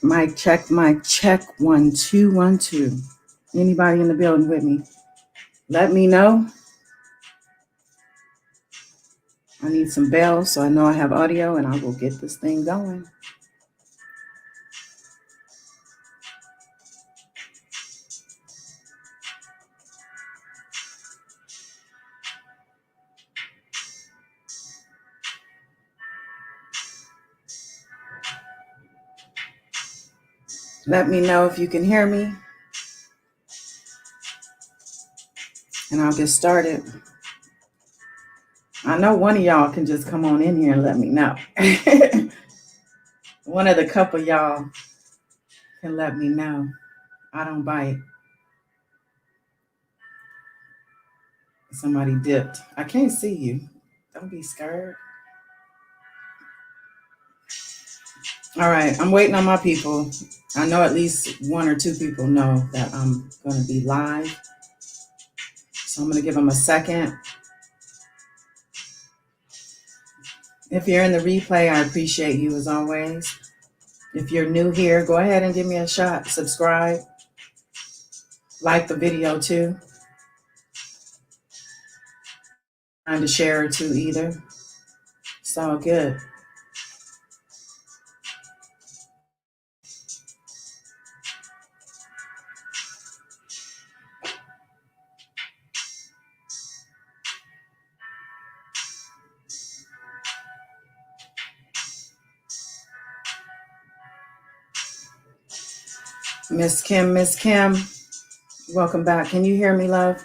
Mic check, mic check. 1 2 1 2. Anybody in the building with me? Let me know. I need some bells so I know I have audio, and I will get this thing going. Let me know if you can hear me, and I'll get started. I know one of y'all can just come on in here and let me know. One of the couple y'all can let me know. I don't bite. Somebody dipped. I can't see you. Don't be scared. All right, I'm waiting on my people. I know at least 1 or 2 people know that I'm going to be live. So I'm going to give them a second. If you're in the replay, I appreciate you as always. If you're new here, go ahead and give me a shot. Subscribe. Like the video too. Trying to share it too either. It's all good. Miss Kim, welcome back. Can you hear me, love?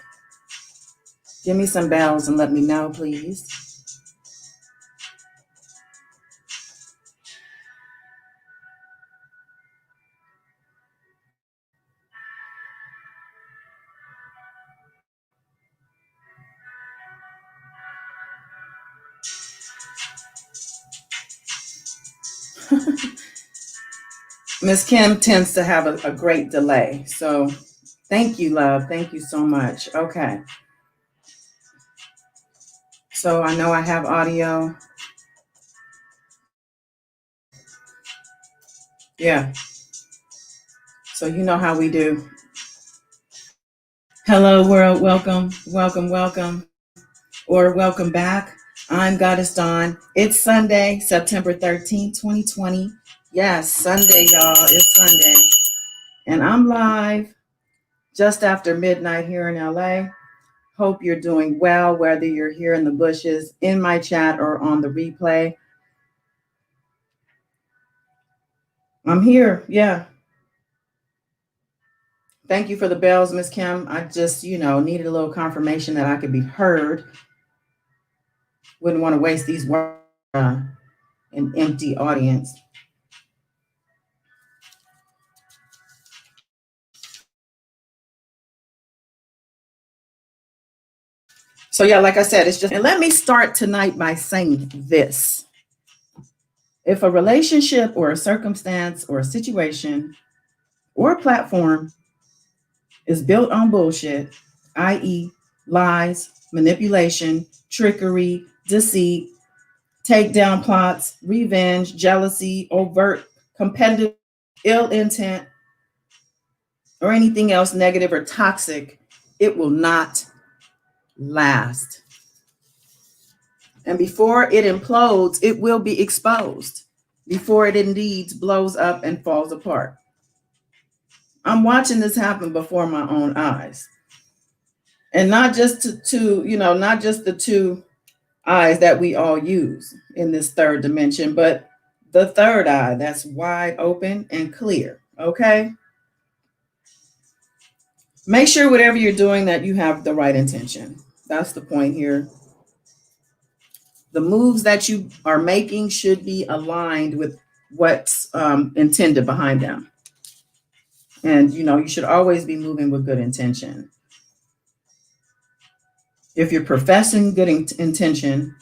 Give me some bells and let me know, please. Miss Kim tends to have a great delay. So thank you, love. Thank you so much. Okay. So I know I have audio. Yeah. So you know how we do. Hello, world. Welcome, welcome, welcome, or welcome back. I'm Goddess Dawn. It's Sunday, September 13th, 2020. Yes, Sunday, y'all. It's Sunday. And I'm live just after midnight here in LA. Hope you're doing well, whether you're here in the bushes, in my chat, or on the replay. I'm here. Yeah. Thank you for the bells, Miss Kim. I just, needed a little confirmation that I could be heard. Wouldn't want to waste these words an empty audience. So yeah, like I said, it's just, and let me start tonight by saying this. If a relationship or a circumstance or a situation or a platform is built on bullshit, i.e. lies, manipulation, trickery, deceit, takedown plots, revenge, jealousy, overt, competitive, ill intent, or anything else negative or toxic, it will not last. And before it implodes, it will be exposed before it indeed blows up and falls apart. I'm watching this happen before my own eyes. And not just not just the 2 eyes that we all use in this third dimension, but the third eye that's wide open and clear. Okay? Make sure whatever you're doing that you have the right intention. That's the point here. The moves that you are making should be aligned with what's intended behind them. And, you should always be moving with good intention. If you're professing good intention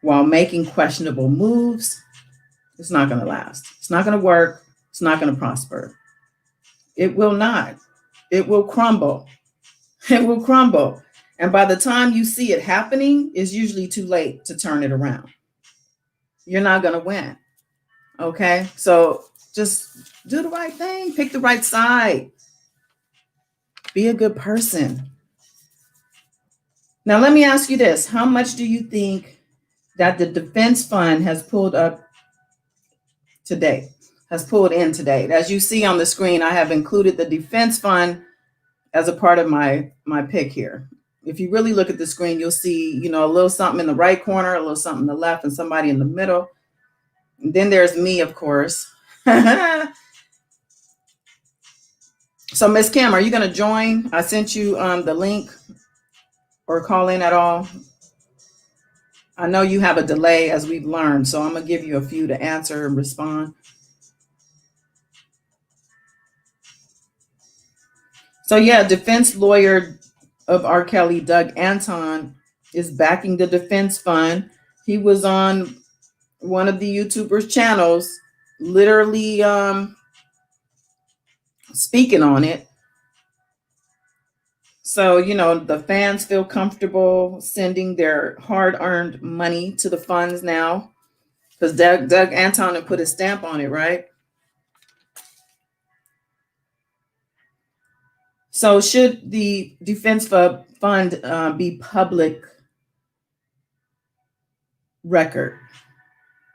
while making questionable moves, it's not going to last. It's not going to work. It's not going to prosper. It will not. It will crumble. It will crumble. And by the time you see it happening, it's usually too late to turn it around. You're not going to win. Okay? So Just do the right thing, pick the right side, be a good person. Now, let me ask you this. How much do you think that the defense fund has pulled up today, has pulled in today? As you see on the screen, I have included the defense fund as a part of my pick here. If you really look at the screen, you'll see, a little something in the right corner, a little something in the left, and somebody in the middle. And then there's me, of course. So, Miss Kim, are you going to join? I sent you the link, or call in at all. I know you have a delay, as we've learned, so I'm going to give you a few to answer and respond. So yeah, defense lawyer of R. Kelly, Doug Anton, is backing the defense fund. He was on one of the YouTubers' channels, literally speaking on it. So, the fans feel comfortable sending their hard-earned money to the funds now, because Doug Anton had put his stamp on it, right? So should the defense fund be public record?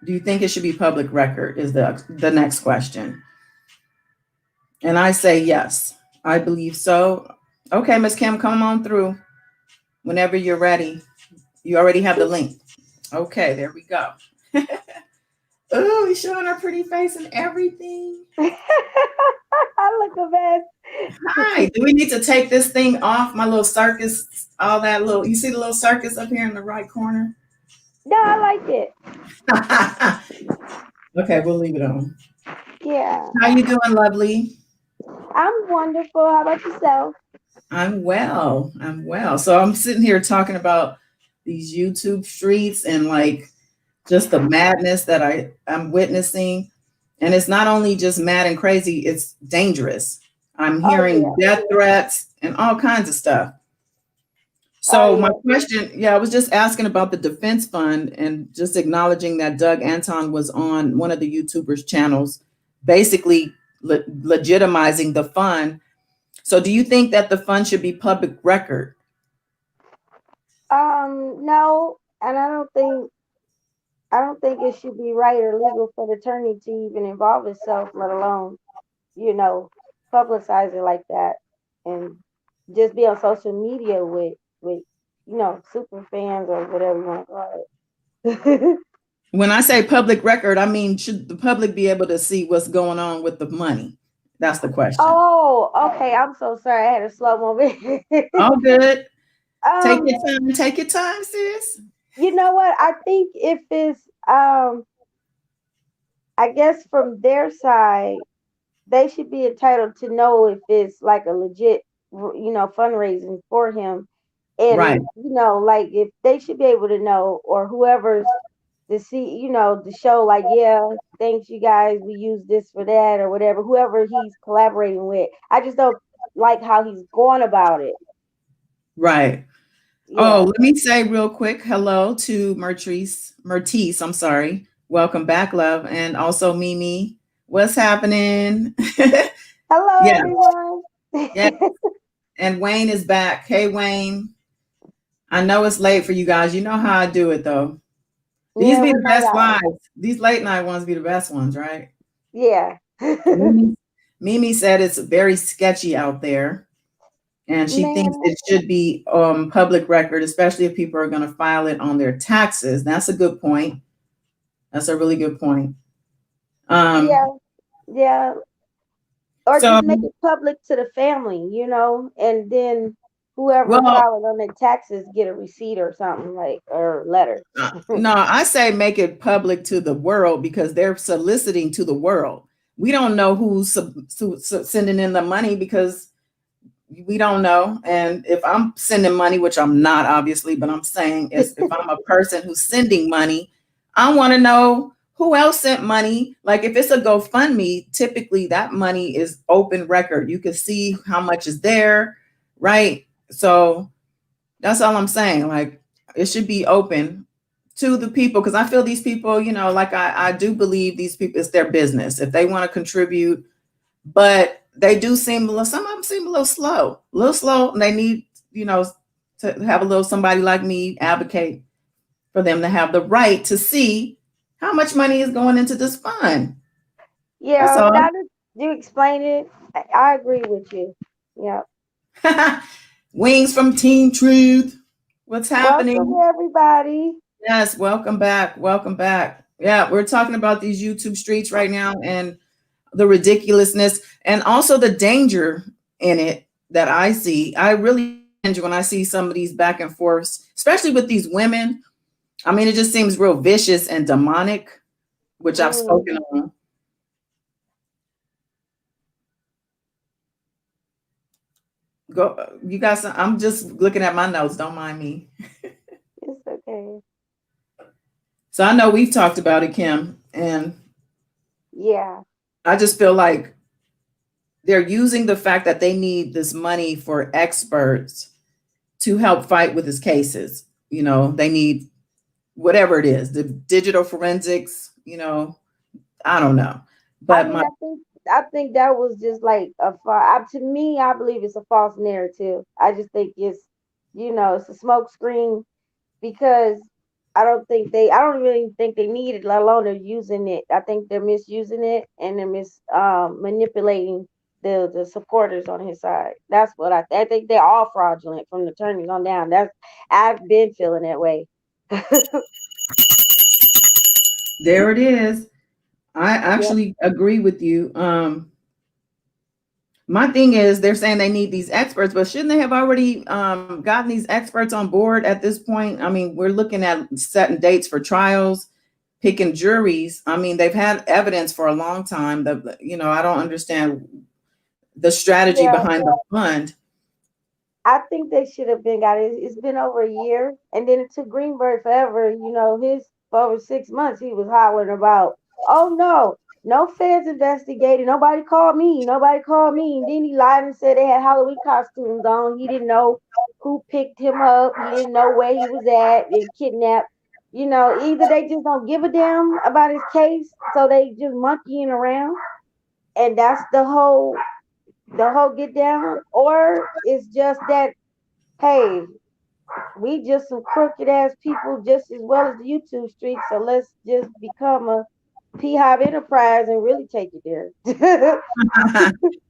Do you think it should be public record is the next question. And I say yes, I believe so. Okay, Ms. Kim, come on through whenever you're ready. You already have the link. Okay, there we go. Oh, he's showing our pretty face and everything. I look a mess. Hi, do we need to take this thing off? My little circus, all that little, you see the little circus up here in the right corner? No, I like it. Okay, we'll leave it on. Yeah. How you doing, lovely? I'm wonderful. How about yourself? I'm well. So I'm sitting here talking about these YouTube streets and like just the madness that I'm witnessing. And it's not only just mad and crazy, it's dangerous. I'm hearing death threats and all kinds of stuff. So my question, I was just asking about the defense fund and just acknowledging that Doug Anton was on one of the YouTubers' channels, basically legitimizing the fund. So do you think that the fund should be public record? No, and I don't think it should be right or legal for the attorney to even involve itself, let alone, publicize it like that and just be on social media with super fans or whatever you want to call it. When I say public record, I mean, should the public be able to see what's going on with the money? That's the question. Oh, okay. I'm so sorry. I had a slow moment. All good. Take your time, sis. You know what? I think if it's, I guess from their side, they should be entitled to know if it's like a legit, fundraising for him. And, right. Like if they should be able to know, or whoever's the show, like, yeah, thanks you guys, we use this for that or whatever, whoever he's collaborating with. I just don't like how he's going about it. Right. Yeah. Oh, let me say real quick, hello to Mertice, I'm sorry. Welcome back, love. And also Mimi, what's happening? Hello, everyone. Yeah. And Wayne is back. Hey, Wayne. I know it's late for you guys. You know how I do it, though. These be the best lives. These late night ones be the best ones, right? Yeah. Mimi said it's very sketchy out there. And she thinks it should be public record, especially if people are going to file it on their taxes. That's a good point. That's a really good point. Yeah. Or just make it public to the family, and then whoever filed on their taxes get a receipt or something, like, or letter. No, I say make it public to the world, because they're soliciting to the world. We don't know who's sending in the money, because we don't know. And if I'm sending money, which I'm not, obviously, but I'm saying if I'm a person who's sending money, I want to know who else sent money. Like if it's a GoFundMe, typically that money is open record. You can see how much is there, right? So that's all I'm saying. Like it should be open to the people, because I feel these people, like I do believe these people, it's their business. If they want to contribute, but they do seem some of them seem a little slow, and they need, to have a little somebody like me advocate for them to have the right to see how much money is going into this fund. That's Yeah, all. now that you explain it, I agree with you. Yeah. Wings from Team Truth. What's Welcome happening? everybody. Yes, welcome back. Welcome back. Yeah, we're talking about these YouTube streets right now and the ridiculousness and also the danger in it that I see. I really enjoy when I see some of these back and forths, especially with these women. I mean, it just seems real vicious and demonic, which I've spoken Mm, on. Go, you guys. I'm just looking at my notes. Don't mind me. it's okay. So I know we've talked about it, Kim, and Yeah. I just feel like they're using the fact that they need this money for experts to help fight with his cases. They need whatever it is, the digital forensics, I don't know. I But mean, my I think that was just like to me, I believe it's a false narrative. I just think it's a smoke screen because I don't really think they need it, let alone they're using it. I think they're misusing it and they're manipulating the supporters on his side. That's what I think they're all fraudulent from the attorneys on down. I've been feeling that way. there it is. I Yep. actually agree with you. My thing is they're saying they need these experts, but shouldn't they have already gotten these experts on board at this point? I mean, we're looking at setting dates for trials, picking juries. I mean, they've had evidence for a long time. I don't understand the strategy Yeah. behind the fund. I think they should have been got it. It's been over a year, and then it took Greenberg forever. His for over 6 months he was hollering about, "Oh no, no feds investigated. Nobody called me. Nobody called me." And then he lied and said they had Halloween costumes on. He didn't know who picked him up. He didn't know where he was at. They kidnapped. Either they just don't give a damn about his case, so they just monkeying around, and that's the whole get down, or it's just that, hey, we just some crooked ass people just as well as the YouTube streets, so let's just become a P-Hive enterprise and really take it there. They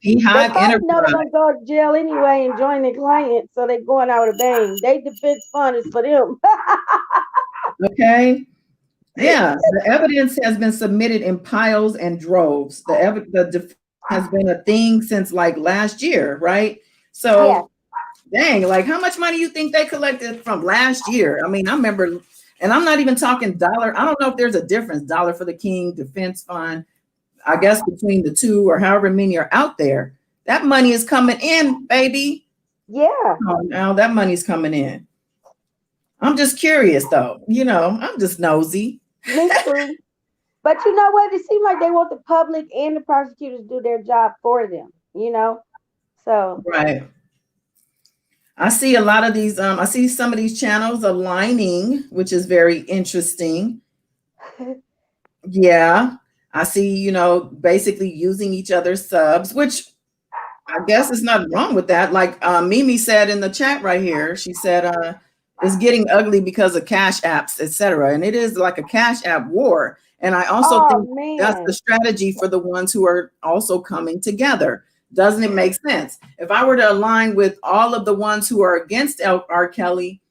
Beehive probably know they're Enterprise. gonna go to jail anyway and join their client, so they going out with a bang. They defense fund is for them. Okay. Yeah, the evidence has been submitted in piles and droves. The defense has been a thing since like last year, right? Yeah. So, dang, like how much money you think they collected from last year? I mean, I remember, and I'm not even talking dollar. I don't know if there's a difference, dollar for the king, defense fund. I guess between the two or however many are out there, that money is coming in, baby. Yeah. Oh, now that money's coming in. I'm just curious though. I'm just nosy. Me too. But you know what? It seems like they want the public and the prosecutors to do their job for them. So Right. I see a lot of these, I see some of these channels aligning, which is very interesting. Yeah. I see, basically using each other's subs, which I guess there's nothing wrong with that. Like Mimi said in the chat right here, she said it's getting ugly because of cash apps, etc. And it is like a cash app war. And I also oh think that's the man. strategy for the ones who are also coming together. Doesn't it make sense? If I were to align with all of the ones who are against R. Kelly,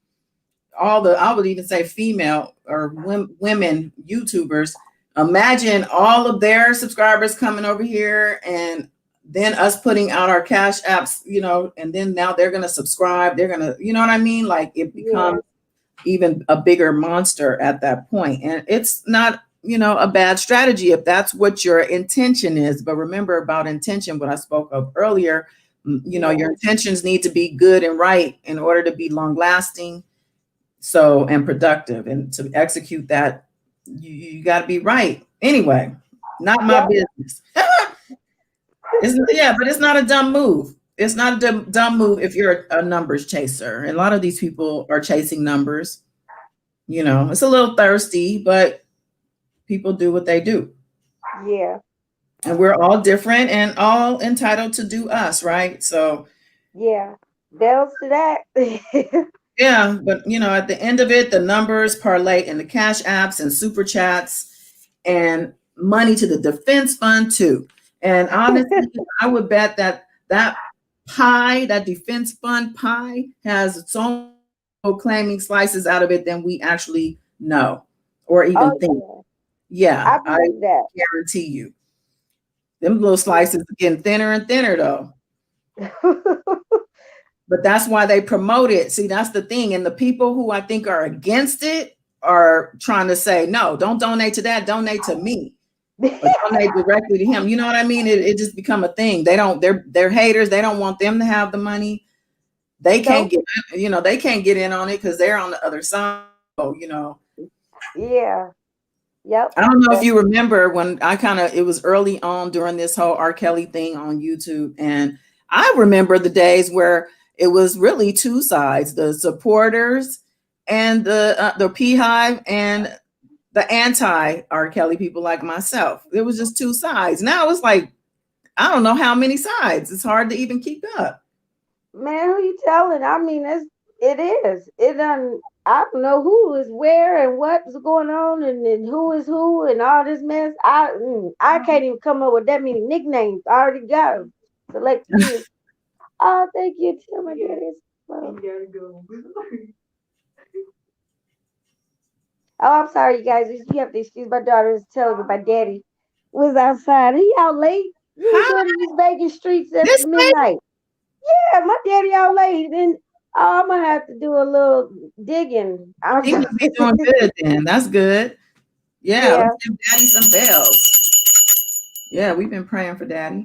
I would even say female or women YouTubers, imagine all of their subscribers coming over here and then us putting out our cash apps, and then now they're going to subscribe. They're going to, you know what I mean? Like it Yeah. becomes even a bigger monster at that point. And it's not, a bad strategy if that's what your intention is. But remember about intention, what I spoke of earlier, Yeah. your intentions need to be good and right in order to be long lasting, and productive, and to execute that you got to be right anyway. Not my Yep. business. Yeah, but it's not a dumb move. It's not a dumb move if you're a numbers chaser, and a lot of these people are chasing numbers. It's a little thirsty, but people do what they do. Yeah. And we're all different and all entitled to do us, right? So, Yeah. Bells to that. yeah, but at the end of it, the numbers parlay in the cash apps and super chats and money to the defense fund too. And honestly, I would bet that pie, that defense fund pie, has so claiming slices out of it than we actually know or even Oh think. yeah. I Yeah, I believe that. guarantee you. Them little slices are getting thinner and thinner though. But that's why they promote it. See, that's the thing. And the people who I think are against it are trying to say, no, don't donate to that, donate to me. Or donate directly to him. You know what I mean? It just become a thing. They're haters. They don't want them to have the money. They can't Nope. get in on it because they're on the other side. Yeah. Yep. I don't know if That, you remember when it was early on during this whole R. Kelly thing on YouTube. And I remember the days where it was really two sides, the supporters and the Beehive and the anti R. Kelly people like myself. It was just two sides. Now it's like, I don't know how many sides. It's hard to even keep up. man, who you telling? I mean, it is. It done. I don't know who is where and what's going on and who is who and all this mess. I can't even come up with that many nicknames. I already got them. Select few. Oh, thank you, Tim. My goodness. Well, oh, I'm sorry, you guys. You have to excuse my daughter is telling me my daddy was outside. He out late. He was Hi, doing these Vegas streets at this lady. midnight. Yeah, my daddy out late. And I'm gonna have to do a little digging. I'm He must be doing good then. That's good. Yeah, yeah, let's give Daddy some bells. Yeah, we've been praying for Daddy.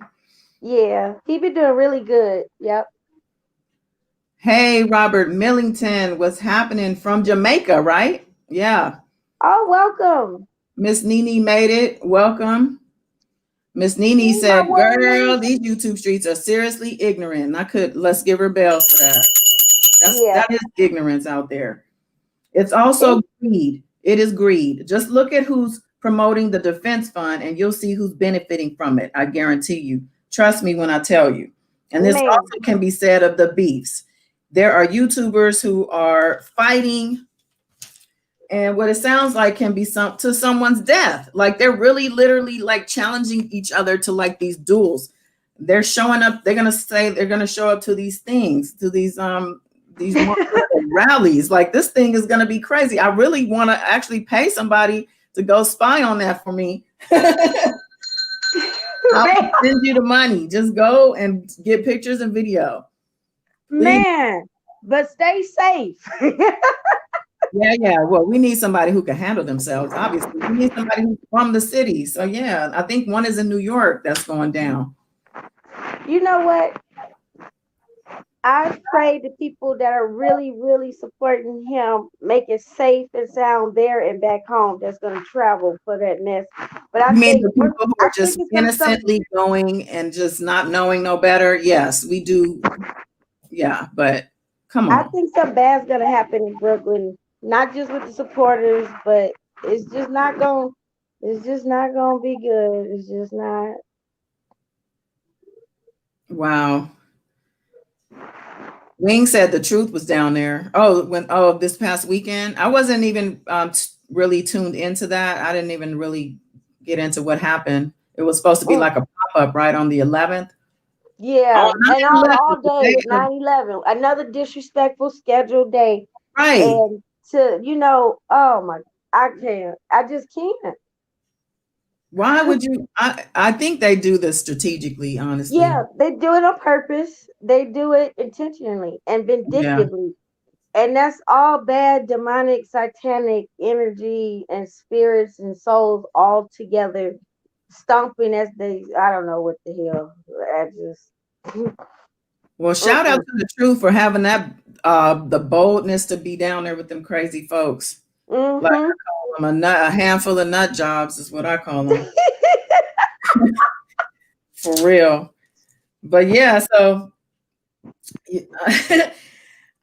yeah. He been doing really good. Yep. Hey, Robert Millington, what's happening from Jamaica, right? Yeah. Oh, welcome. Miss Nene made it. Welcome. Miss Nene Hey, my said, worries. girl, these YouTube streets are seriously ignorant. And let's give her bells for that. Yeah. That is ignorance out there. It's It, also greed. It is greed. Just look at who's promoting the defense fund and you'll see who's benefiting from it. I guarantee you. Trust me when I tell you. And this man. also can be said of the beefs. There are YouTubers who are fighting, and what it sounds like can be to someone's death. Like they're really literally like challenging each other to like these duels. They're showing up, they're gonna show up to these things, to these rallies. Like this thing is gonna be crazy. I really want to actually pay somebody to go spy on that for me. I'll Man, send you the money. Just go and get pictures and video. Please. man. But stay safe. Yeah, yeah. Well, we need somebody who can handle themselves. Obviously, we need somebody who's from the city. So yeah, I think one is in New York that's going down. You know what? I pray the people that are really, really supporting him make it safe and sound there and back home that's gonna travel for that mess. But You mean the people who I are think just it's gonna some innocently going and just not knowing no better? Yes, we do. Yeah, but come I on. think some bad's gonna happen in Brooklyn, not just with the supporters, but it's just not gonna it's just not gonna be good. It's just not. Wow. Wing said the truth was down there. This past weekend, I wasn't even really tuned into that. I didn't even really get into what happened. It was supposed to be Mm, like a pop up right on the 11th. yeah, Oh, and 9/11, all the day day, of, 9/11, another disrespectful scheduled day. right. And oh my, I can't. I just can't. Why would you? I think they do this strategically, honestly. Yeah, they do it on purpose. They do it intentionally and Yeah. vindictively. And that's all bad, demonic, satanic energy and spirits and souls all together, stomping as they, I don't know what the hell. I just, Well, shout out mm-mm. to the truth for having that the boldness to be down there with them crazy folks. Like Mm-hmm. I call them a handful of nut jobs is what I call them for real. But yeah, so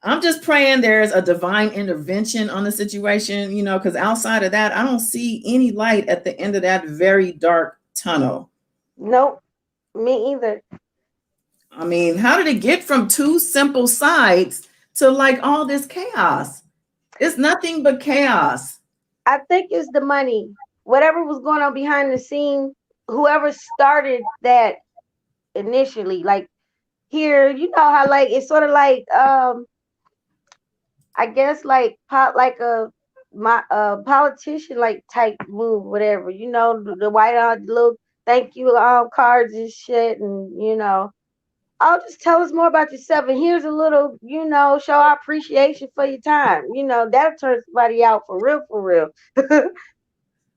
I'm just praying there's a divine intervention on the situation, because outside of that, I don't see any light at the end of that very dark tunnel. Nope, me either. I mean, how did it get from two simple sides to like all this chaos? It's nothing but chaos. I think it's the money. Whatever was going on behind the scene, whoever started that initially, like here, you know how like it's sort of like I guess like like a my politician like type move, whatever. You know, the white little thank you cards and shit, and I'll just tell us more about yourself. And here's a little, show our appreciation for your time. That'll turn somebody out for real, for real.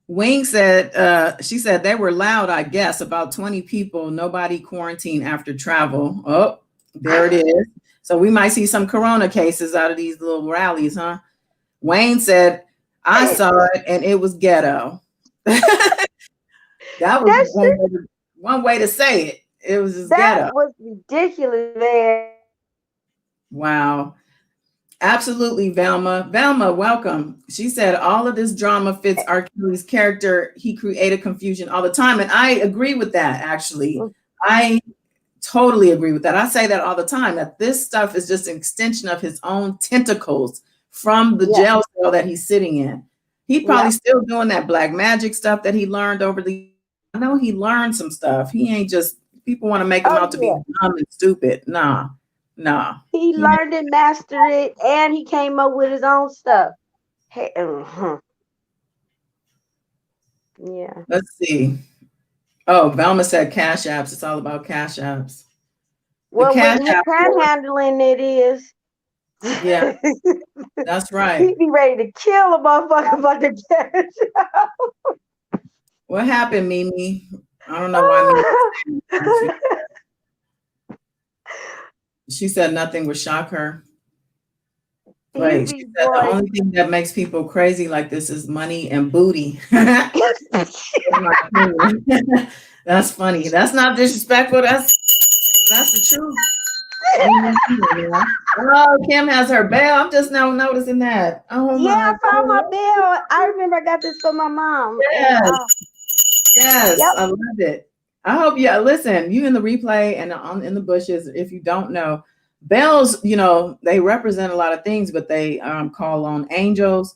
Wing said, she said they were loud, I guess, about 20 people, nobody quarantined after travel. Oh, there it is. So we might see some corona cases out of these little rallies, huh? Wayne said, I saw it and it was ghetto. That was one way to say it. It was just ghetto. That was ridiculous, man. Wow. Absolutely, Velma. Velma, welcome. She said all of this drama fits R. Kelly's character. He created confusion all the time. And I agree with that, actually. I totally agree with that. I say that all the time, that this stuff is just an extension of his own tentacles from the jail cell that he's sitting in. He probably still doing that black magic stuff that he learned over the. I know he learned some stuff. He ain't just, people want to make him out to be dumb and stupid. Nah. He learned it, mastered it, and he came up with his own stuff. Hey, yeah. Let's see. Oh, Velma said cash apps. It's all about cash apps. Well, with me panhandling, it is. Yeah, that's right. He'd be ready to kill a motherfucker about the cash app. What happened, Mimi? I don't know why. She said nothing would shock her. Right. She said the only thing that makes people crazy like this is money and booty. That's funny. That's not disrespectful. That's the truth. Oh, Kim has her bell. I'm just now noticing that. Oh yeah, I found my bell. I remember I got this for my mom. Yes. Yes, yep. I love it. I hope you listen. You in the replay and in the bushes. If you don't know, bells, they represent a lot of things, but they call on angels.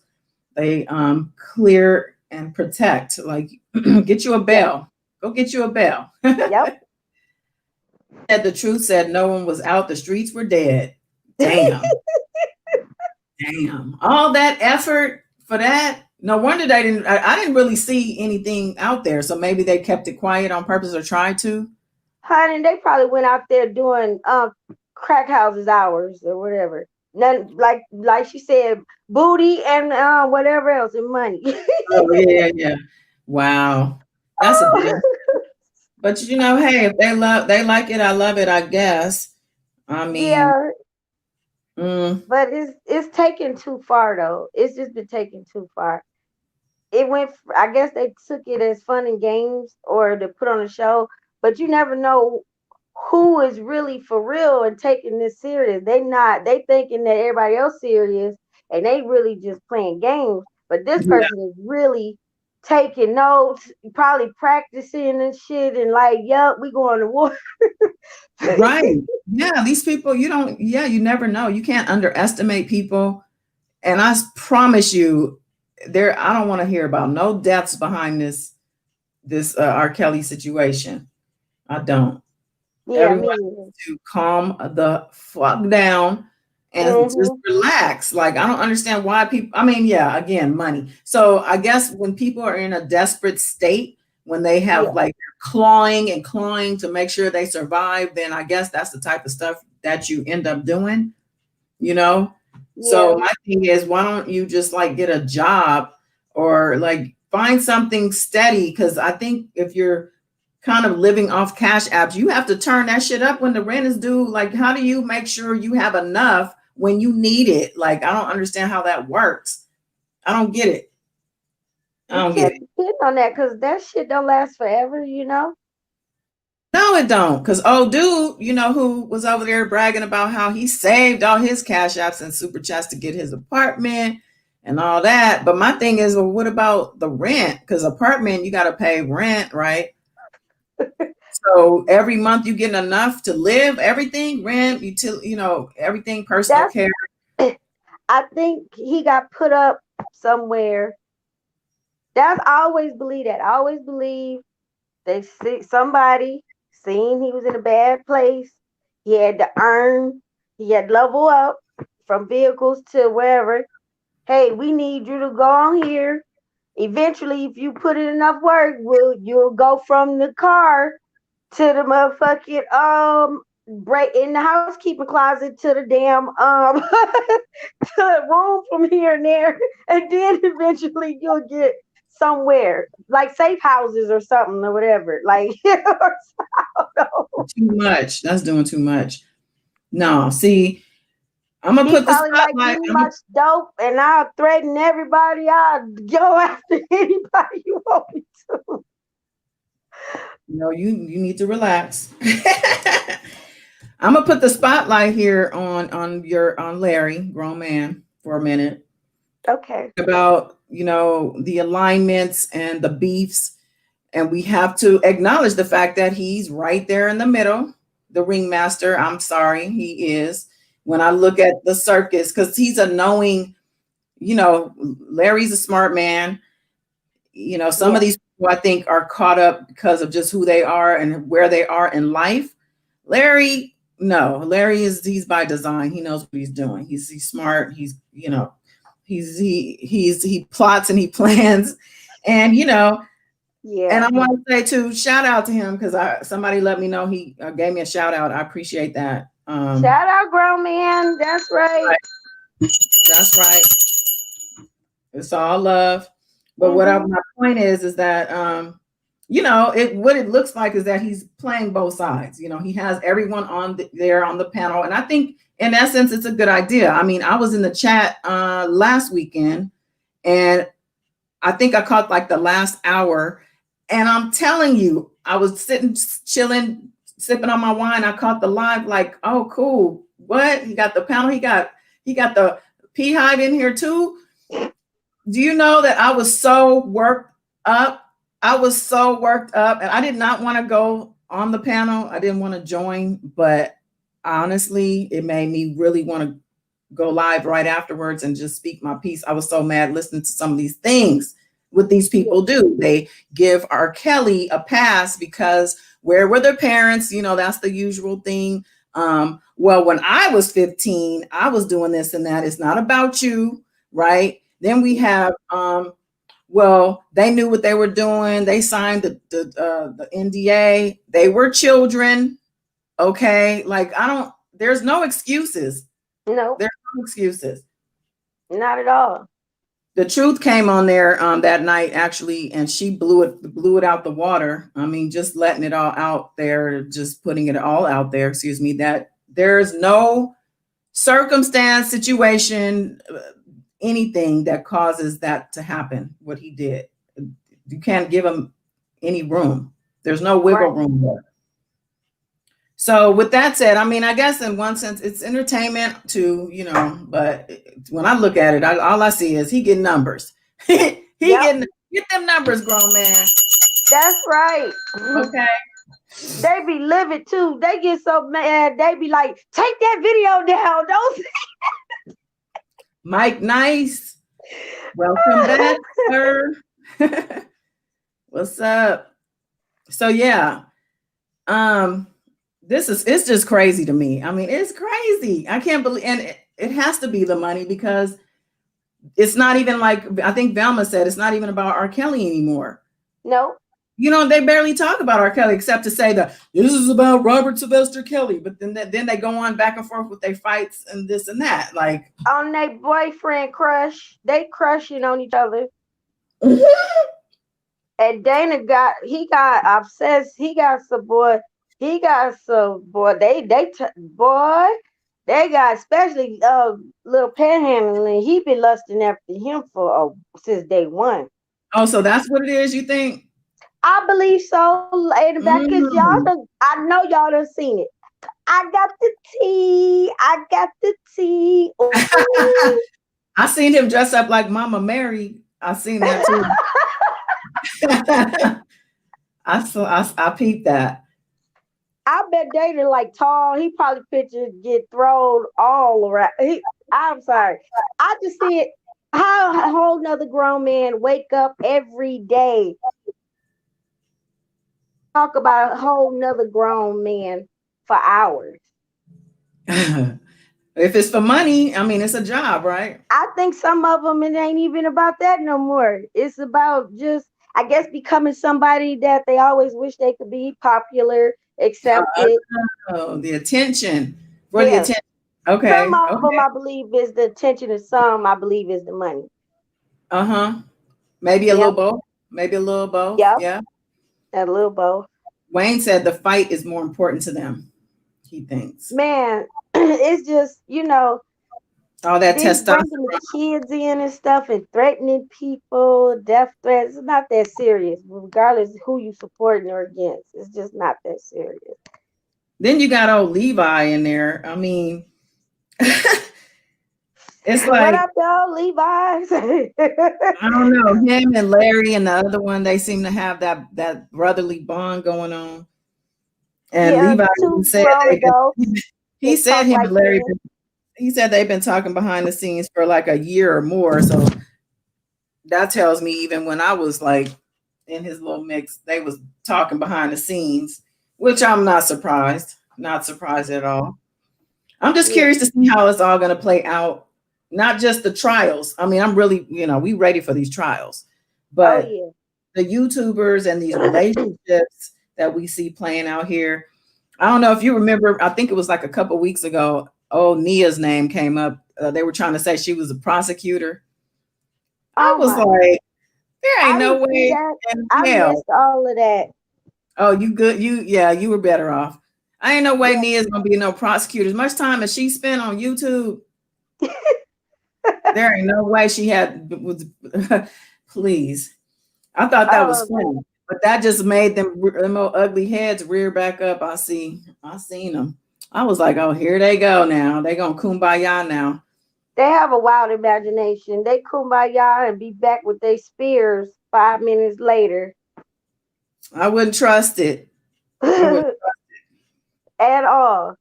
They clear and protect. Like, get you a bell. Go get you a bell. Yep. And the truth said no one was out. The streets were dead. Damn. Damn. All that effort for that. No wonder they didn't. I didn't really see anything out there. So maybe they kept it quiet on purpose or tried to. Honey, they probably went out there doing crack houses hours or whatever. None like she said, booty and whatever else and money. Oh yeah. Wow. That's a thing. But hey, if they like it, I love it, I guess. I mean, yeah. But it's taken too far though. It's just been taken too far. It went. I guess they took it as fun and games or to put on a show, but you never know who is really for real and taking this serious. They thinking that everybody else serious and they really just playing games. But this person is really taking notes, probably practicing and shit, and like, yup, we going to war. Right. Yeah, these people, you never know. You can't underestimate people. And I promise you, I don't want to hear about no deaths behind this R. Kelly situation. I don't. Yeah, everyone needs to calm the fuck down and just relax. Like, I don't understand why people, again, money. So I guess when people are in a desperate state, when they have like clawing to make sure they survive, then I guess that's the type of stuff that you end up doing, So my thing is, why don't you just like get a job or like find something steady? Because I think if you're kind of living off cash apps, you have to turn that shit up when the rent is due. Like, how do you make sure you have enough when you need it? Like, I don't understand how that works. I don't get it. I don't get it. Depend on that because that shit don't last forever, No, it don't. Because old dude, who was over there bragging about how he saved all his cash apps and super chats to get his apartment and all that. But my thing is, well, what about the rent? Because apartment, you got to pay rent, right? So every month you getting enough to live, everything, rent, everything, personal That's care. I think he got put up somewhere. That's I always believe that. I always believe they see somebody seen he was in a bad place. He had to earn. He had to level up from vehicles to wherever. Hey, we need you to go on here. Eventually, if you put in enough work, you'll go from the car to the motherfucking break in the housekeeping closet to the damn to the room from here and there, and then eventually you'll get somewhere like safe houses or something or whatever. Like I don't know. Too much. That's doing too much. No, see, I'm gonna He put the probably like spotlight. getting much dope, and I'll threaten everybody. I'll go after anybody you want me to. You need to relax. I'm gonna put the spotlight here on Larry, grown man, for a minute Okay. about the alignments and the beefs, and we have to acknowledge the fact that he's right there in the middle, the ringmaster. I'm sorry, he is. When I look at the circus, because he's a knowing, Larry's a smart man. Some of Yeah. these people I think are caught up because of just who they are and where they are in life. Larry, no, Larry he's by design. He knows what he's doing. He's smart. He plots and he plans, and and Yeah. I want to say too, shout out to him because somebody let me know he gave me a shout out. I appreciate that. Shout out, grown man. That's right. Right, that's right. It's all love. But Mm-hmm. my point is that what it looks like is that he's playing both sides. He has everyone there on the panel, and I think in essence it's a good idea. I mean, I was in the chat last weekend, and I think I caught like the last hour, and I'm telling you, I was sitting chilling, sipping on my wine. I caught the live, like, oh, cool. What? He got the panel. He got the P Hive in here too. Do you know that I was so worked up? I was so worked up, and I did not want to go on the panel. I didn't want to join, but honestly, it made me really want to go live right afterwards and just speak my piece. I was so mad listening to some of these things what these Yeah. people do. They give R. Kelly a pass because where were their parents? That's the usual thing. Well, when I was 15, I was doing this and that. It's not about you, right? Then we have well, they knew what they were doing. They signed the NDA. They were children. Okay. Like there's no excuses. No, There's no excuses. not at all. The truth came on there that night actually, and she blew it out the water. I mean, just letting it all out there, just putting it all out there, excuse me, that there's no circumstance, situation, anything that causes that to happen, what he did. You can't give him any room. There's no wiggle Right. room there. So with that said, I mean, I guess in one sense it's entertainment too, but when I look at it, all I see is he getting numbers. he Yep. get them numbers, grown man. That's right. Okay. They be livid too. They get so mad. They be like, take that video down. Don't. Mike Nice. Welcome back, sir. What's up? So yeah. It's just crazy to me. I mean, it's crazy. I can't believe, and it has to be the money because it's not even like, I think Velma said, it's not even about R. Kelly anymore. No. They barely talk about R. Kelly except to say that this is about Robert Sylvester Kelly, but then they go on back and forth with their fights and this and that. Like On their boyfriend crush, they crushing on each other. And Dana got obsessed. He got some boy. He got some boy. Boy. They got especially little panhandling. He been lusting after him for since day one. oh, so that's what it is, you think? I believe so. In the back, cause Mm. I know y'all done seen it. I got the tea. I got the tea. Ooh. I seen him dress up like Mama Mary. I seen that too. I peeped that. I bet Dana like tall. He probably pictures get thrown all around. I'm sorry. I just see it. How a whole nother grown man wake up every day, talk about a whole nother grown man for hours. If it's for money, I mean, it's a job, right? I think some of them it ain't even about that no more. It's about just, I guess, becoming somebody that they always wish they could be, popular, accepted. Oh, the attention for the Yeah. attention. Some Okay. of them Okay. I believe is the attention, and some I believe is the money. Uh-huh. Maybe a little Yep. both. Maybe a little both. Yep. Yeah. A little both. Wayne said the fight is more important to them, he thinks. Man, it's just, All that these bringing the testosterone. kids in and stuff and threatening people, death threats. It's not that serious, regardless of who you supporting or against. It's just not that serious. Then you got old Levi in there. I mean, it's What like, up, y'all, Levi's? I don't know, him and Larry and the other one, they seem to have that brotherly bond going on. And Yeah, Levi two said grown adults he that said talk him like and Larry men. he said they've been talking behind the scenes for like a year or more. So that tells me even when I was like in his little mix, they was talking behind the scenes, which I'm not surprised. Not surprised at all. I'm just Yeah. curious to see how it's all going to play out. Not just the trials. I mean, I'm really, we ready for these trials, Oh but yeah. the YouTubers and these relationships that we see playing out here. I don't know if you remember. I think it was like a couple weeks ago. Oh, Nia's name came up. They were trying to say she was a prosecutor. I Oh was my. like, there ain't I no didn't see way that. in I hell. missed all of that. Oh, you good? Yeah, you were better off. I ain't no way Yeah. Nia's gonna be no prosecutor. As much time as she spent on YouTube, there ain't no way she had was please. I thought that was Oh man. funny, but that just made them old ugly heads rear back up. I seen them. I was like, oh, here they go now. They gonna kumbaya now. They have a wild imagination. They kumbaya and be back with their spears 5 minutes later. I wouldn't trust it. I would, At all.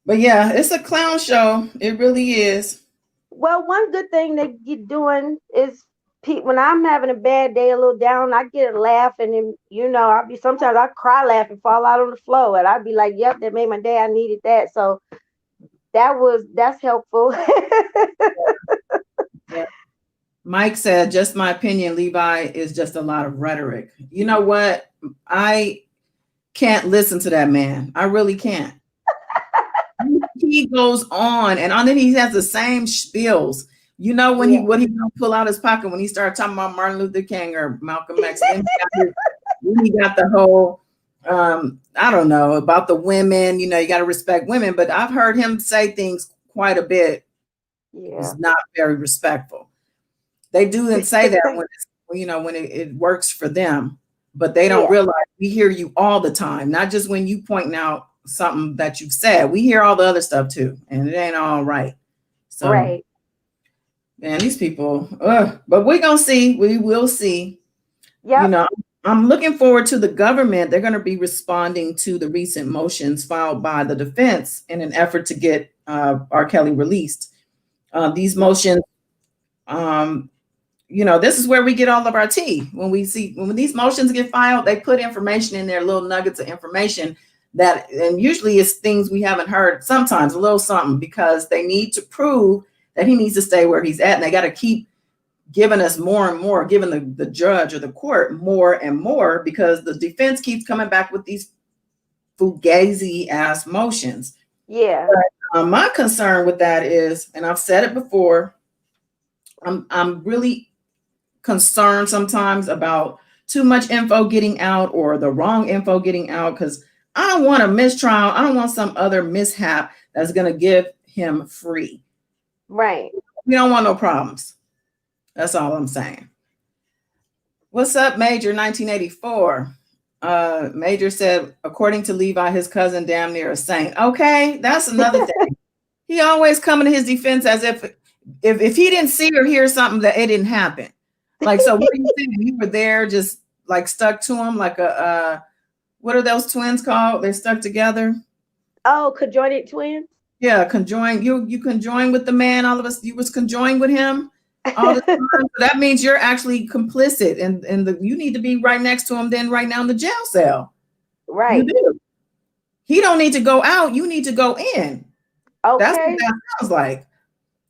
but yeah, it's a clown show. It really is. Well, one good thing they get doing is when I'm having a bad day, a little down, I get a laugh, and then I'll be sometimes I cry, laugh, and fall out on the floor, and I'd be like, "Yep, that made my day. I needed that." So that's helpful. Yeah. Mike said, just my opinion, Levi is just a lot of rhetoric. You know what? I can't listen to that man. I really can't. He goes on and then he has the same spiels. You know when Yeah, what he gonna pull out his pocket when he started talking about Martin Luther King or Malcolm X. Then he got the whole I don't know about the women. You got to respect women, but I've heard him say things quite a bit. yeah, It's not very respectful. They do and say that when it works for them, but they don't yeah. realize we hear you all the time, not just when you pointing out something that you've said. We hear all the other stuff too, and it ain't all right. So, Right. man, these people, but we're gonna see. We will see. You Yep. know, I'm looking forward to the government. They're going to be responding to the recent motions filed by the defense in an effort to get R. Kelly released. These motions this is where we get all of our tea. When these motions get filed, they put information in there, little nuggets of information and usually it's things we haven't heard, sometimes a little something, because they need to prove that he needs to stay where he's at. And they got to keep giving us more and more, giving the judge or the court more and more, because the defense keeps coming back with these fugazi ass motions. Yeah. But, my concern with that is, and I've said it before, I'm really concerned sometimes about too much info getting out or the wrong info getting out, because I don't want a mistrial. I don't want some other mishap that's going to give him free. Right. We don't want no problems. That's all I'm saying. What's up, Major 1984? Major said, according to Levi, his cousin damn near a saint. Okay, that's another thing. He always coming to his defense as if he didn't see or hear something that it didn't happen. Like, so what are you saying? You were there just like stuck to him like a what are those twins called? They're stuck together. Oh, conjoined twins. Yeah, conjoin. You conjoin with the man. All of us, you was conjoined with him all the time. So that means you're actually complicit, and you need to be right next to him. Then right now in the jail cell, you Right. do. He don't need to go out. You need to go in. That's what Okay. that sounds like.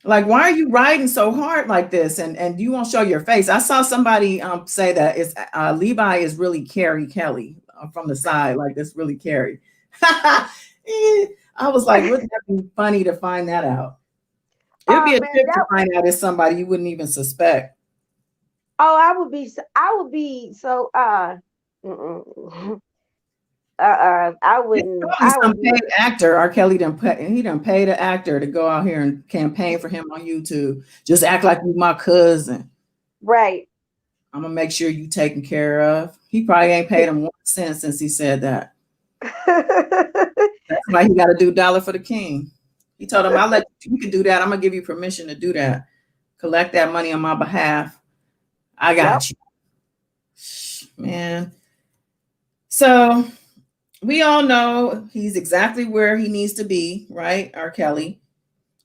Like, why are you riding so hard like this? And you won't show your face. I saw somebody say that it's Levi is really Carrie Kelly from the side, like this really Carrie. I was like, wouldn't that be funny to find that out? It'd be Oh a man, trip to that. find out it's somebody you wouldn't even suspect. Oh, I would be so. Mm-mm. I It's wouldn't. probably I some would be paid actor. R. Kelly done pay, he done paid an actor to go out here and campaign for him on YouTube. Just act like you my cousin. right. I'm gonna make sure you taken care of. He probably ain't paid him 1 cent since he said that. That's why he got to do dollar for the king. He told him, "I'll let you can do that. I'm gonna give you permission to do that. Collect that money on my behalf. I Yep. got you, man." So we all know he's exactly where he needs to be, right? R. Kelly.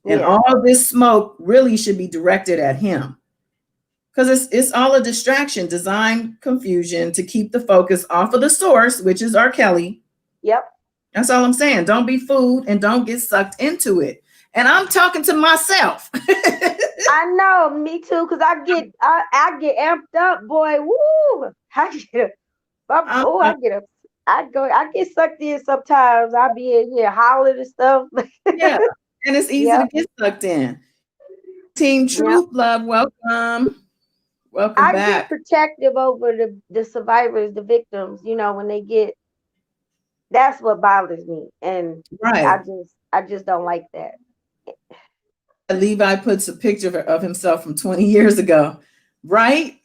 And Yeah. all this smoke really should be directed at him. Because it's all a distraction, design confusion to keep the focus off of the source, which is R. Kelly. Yep. That's all I'm saying. Don't be fooled and don't get sucked into it. And I'm talking to myself. I know, me too, because I get amped up, boy. Woo! Oh, Uh, I get sucked in sometimes. I be in here hollering and stuff. yeah, and it's easy to Yep. get sucked in. Team Yep. Truth Love, welcome. Welcome I get back. protective over the survivors, the victims, when they get that's what bothers me. And I Right. just I just don't like that. Levi puts a picture of himself from 20 years ago. Right?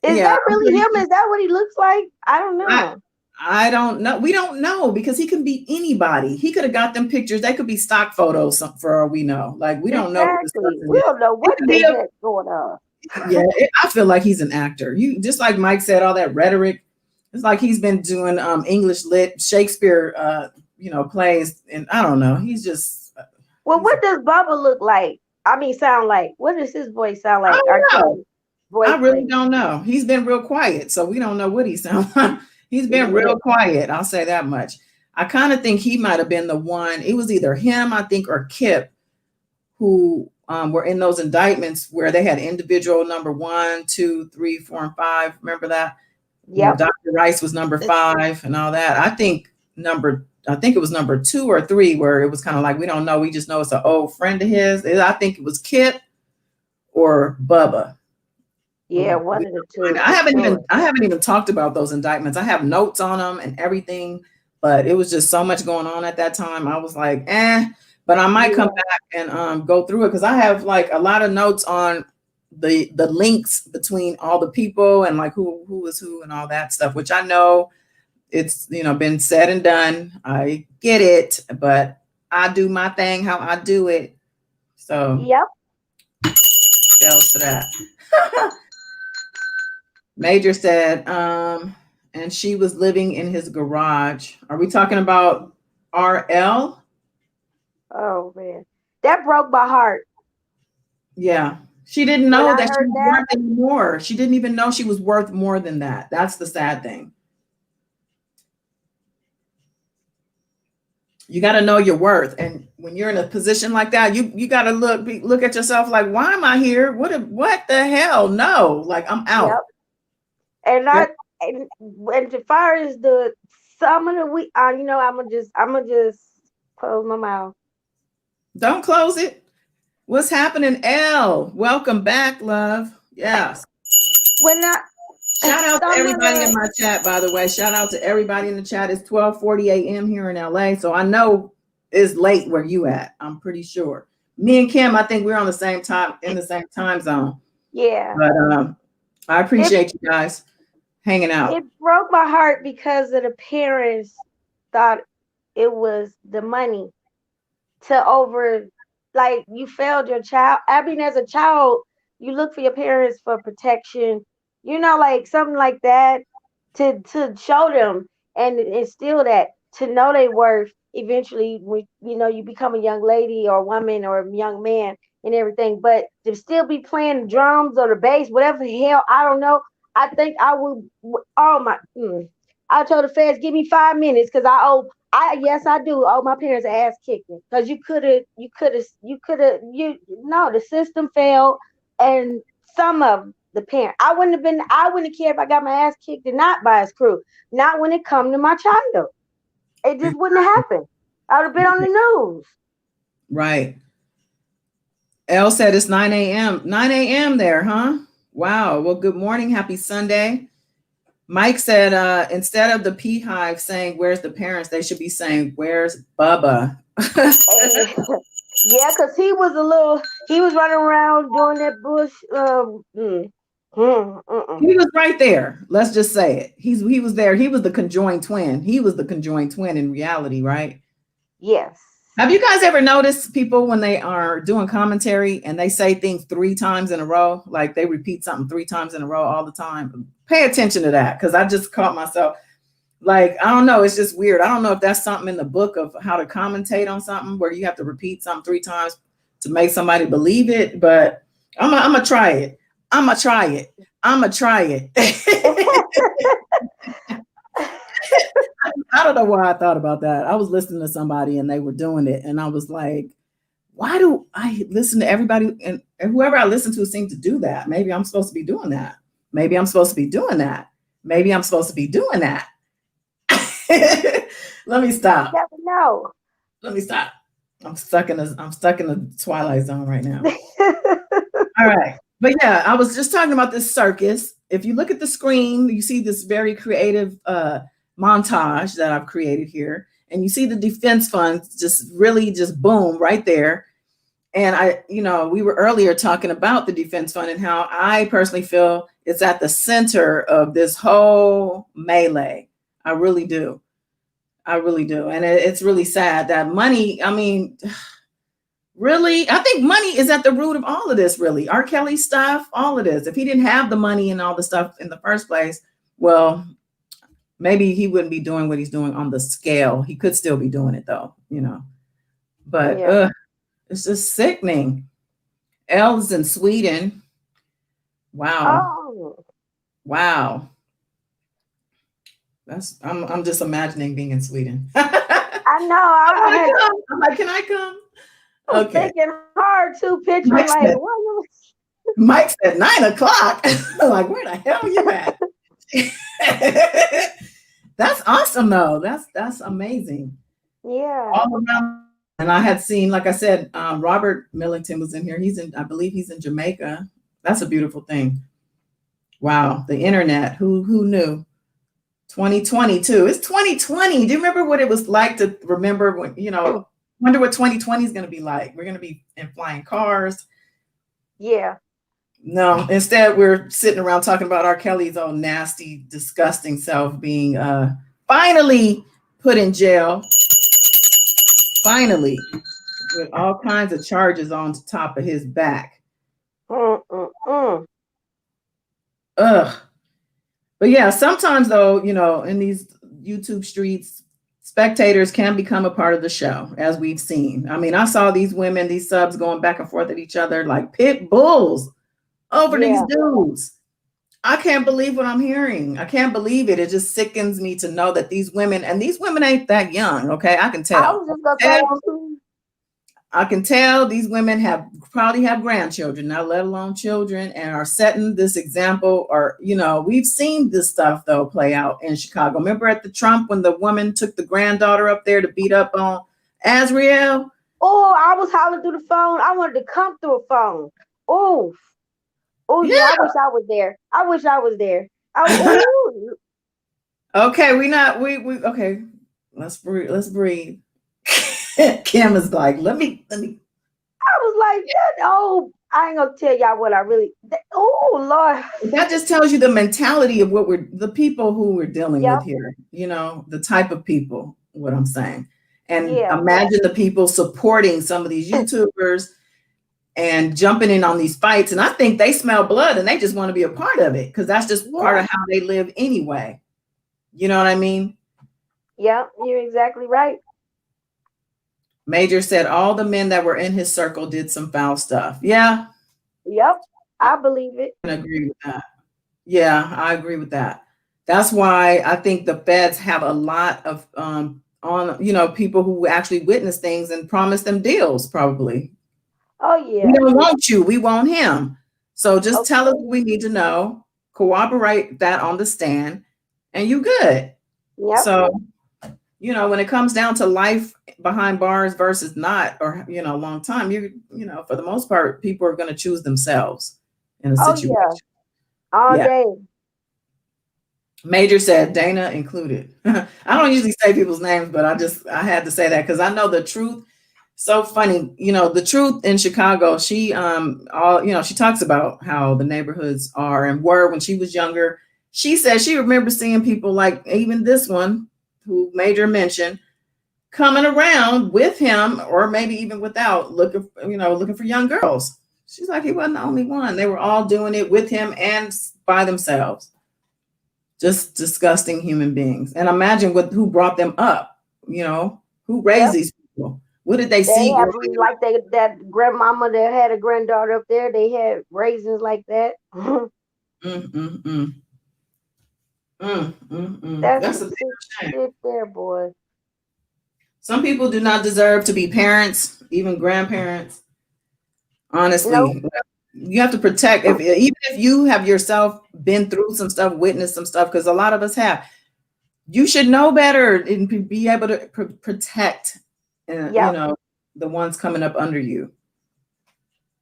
Is Yeah. that really him? Is that what he looks like? I don't I, know. I don't know. We don't know because he can be anybody. He could have got them pictures. They could be stock photos for all we know. Like we don't know what this Exactly. person We is. don't know It what could they be got going on. yeah. I feel like he's an actor. You just like Mike said, all that rhetoric. It's like he's been doing English lit Shakespeare, plays, and I don't know. He's just Well, he's. what does Bubba look like? I mean, sound like. What does his voice sound I like? don't R. know. Kelly's I really boyfriend. don't know. He's been real quiet, so we don't know what he sounds like. He's been Yeah. real quiet. I'll say that much. I kind of think he might have been the one. It was either him, I think, or Kip, who were in those indictments where they had individual number 1, 2, 3, 4, and 5. Remember that? Yep. Dr. Rice was number 5 and all that. I think it was number 2 or 3 where it was kind of like we don't know. We just know it's an old friend of his. I think it was Kip or Bubba. Yeah, one of the two I for haven't even sure. I haven't even talked about those indictments. I have notes on them and everything, but it was just so much going on at that time. I was like, eh. But I might come Yeah. back and go through it because I have like a lot of notes on the links between all the people and like who was who and all that stuff, which I know it's been said and done. I get it, but I do my thing how I do it. So Yep. bells to that. Major said, and she was living in his garage. Are we talking about RL? Oh man. That broke my heart Yeah. She didn't when know I that she heard was that. worth any more. She didn't even know she was worth more than that. That's the sad thing. You got to know your worth. And when you're in a position like that, you got to look at yourself like, why am I here? What the hell? No, like I'm Yep. out. And Yep. and as far as the some of the week, I'm gonna just close my mouth. Don't close it. What's happening, L? Welcome back, love. Yes. When I Shout out to some of everybody in the my chat, by the way. Shout out to everybody in the chat. It's 12:40 a.m. here in LA. So I know it's late where you at. I'm pretty sure. Me and Kim, I think we're on the same time in the same time zone. yeah, But I if appreciate you guys. hanging out. It broke my heart because of the parents thought it was the money to over, like, you failed your child. I mean, as a child, you look for your parents for protection, like something like that, to show them and instill that, to know they worth eventually when you become a young lady or a woman or a young man and everything. But to still be playing drums or the bass, whatever the hell, I don't know. I think I would. Oh my! I told the feds, give me 5 minutes because yes, I do owe my parents ass kicking because no, the system failed, and some of the parent, I wouldn't care if I got my ass kicked or not by his crew. Not when it come to my child. It just wouldn't happen. I would have been on the news. Right. Elle said it's 9 a.m. 9 a.m. there, huh? Wow. Well, good morning. Happy Sunday. Mike said instead of the beehive saying, where's the parents, they should be saying, where's Bubba? And, yeah, because he was running around doing that bush. He was right there. Let's just say it. He was there. He was the conjoined twin. He was the conjoined twin in reality, right? Yes. Have you guys ever noticed people when they are doing commentary and they say things 3 times in a row, like they repeat something 3 times in a row all the time? Pay attention to that, because I just caught myself. Like, I don't know. It's just weird. I don't know if that's something in the book of how to commentate on something where you have to repeat something 3 times to make somebody believe it. But I'm gonna try it. I'm gonna try it. I'm gonna try it. I don't know why I thought about that. I was listening to somebody and they were doing it, and I was like, why do I listen to everybody, and whoever I listen to seems to do that? Maybe I'm supposed to be doing that. Maybe I'm supposed to be doing that. Maybe I'm supposed to be doing that. Let me stop. Never know. Let me stop. I'm stuck in the twilight zone right now. All right. But yeah, I was just talking about this circus. If you look at the screen, you see this very creative montage that I've created here. And you see the defense funds just really just boom right there. And we were earlier talking about the defense fund and how I personally feel it's at the center of this whole melee. I really do. I really do. And it's really sad that money, I mean, really, I think money is at the root of all of this, really. R. Kelly stuff, all of this. If he didn't have the money and all the stuff in the first place, well, maybe he wouldn't be doing what he's doing on the scale. He could still be doing it though, But Yeah. it's just sickening. Elves in Sweden. Wow. Oh, Wow. I'm just imagining being in Sweden. I know. I'm like, can I come? I was Okay. thinking hard too, picturing Mike like, said, what you Mike said 9 o'clock. I'm like, where the hell you at? That's awesome though. That's amazing. Yeah. All around. And I had seen, like I said, Robert Millington was in here. I believe he's in Jamaica. That's a beautiful thing. Wow, the internet. Who knew? 2022. It's 2020. Do you remember what it was like to remember when, wonder what 2020 is going to be like? We're going to be in flying cars. Yeah. No, instead we're sitting around talking about R. Kelly's own nasty, disgusting self being finally put in jail. Finally, with all kinds of charges on top of his back. Ugh. But yeah, sometimes though, in these YouTube streets, spectators can become a part of the show, as we've seen. I mean, I saw these women, these subs going back and forth at each other like pit bulls over these dudes. I can't believe what I'm hearing. I can't believe it. It just sickens me to know that these women ain't that young. Okay. I can tell. I was just gonna say, I can tell these women probably have grandchildren, not let alone children, and are setting this example. Or, we've seen this stuff though play out in Chicago. Remember at the Trump when the woman took the granddaughter up there to beat up on Azriel? Oh, I was hollering through the phone. I wanted to come through a phone. Oh, yeah. I wish I was there. I wish I was there. Okay, okay. Let's breathe. Kim is like, let me. I was like, I ain't gonna tell y'all what I really. Oh Lord. That just tells you the mentality of the people who we're dealing with Yep. here, the type of people, what I'm saying. And Yeah. imagine the people supporting some of these YouTubers and jumping in on these fights. And I think they smell blood and they just want to be a part of it because that's just part Yeah. of how they live anyway. You know what I mean? Yep. You're exactly right. Major said all the men that were in his circle did some foul stuff. Yeah, Yep. I believe it. I agree with that. Yeah, I agree with that. That's why I think the feds have a lot of on people who actually witness things and promise them deals. Probably Oh we yeah. don't want you, we want him. So just tell us Okay. what we need to know. Cooperate that on the stand, and you good. Yep. So when it comes down to life behind bars versus not, or a long time, for the most part, people are going to choose themselves in a Oh situation. yeah. All Yeah. day. Major said Dana included. I don't usually say people's names, but I had to say that because I know the truth. So funny, the truth in Chicago. She she talks about how the neighborhoods are and were when she was younger. She said she remembers seeing people like even this one who Major mentioned coming around with him or maybe even without looking for young girls. She's like, he wasn't the only one. They were all doing it with him and by themselves. Just disgusting human beings. And imagine who brought them up, who raised Yep. these people. What did they They see have growing up? like that grandmama that had a granddaughter up there. They had raisins like that. Mm, mm, mm. Mm, mm, mm. That's That's some a damn sick shame. shit there, boy. Some people do not deserve to be parents, even grandparents. Nope. Honestly, you have to protect. Even if you have yourself been through some stuff, witnessed some stuff, because a lot of us have. You should know better and be able to protect, Yep. the ones coming up under you.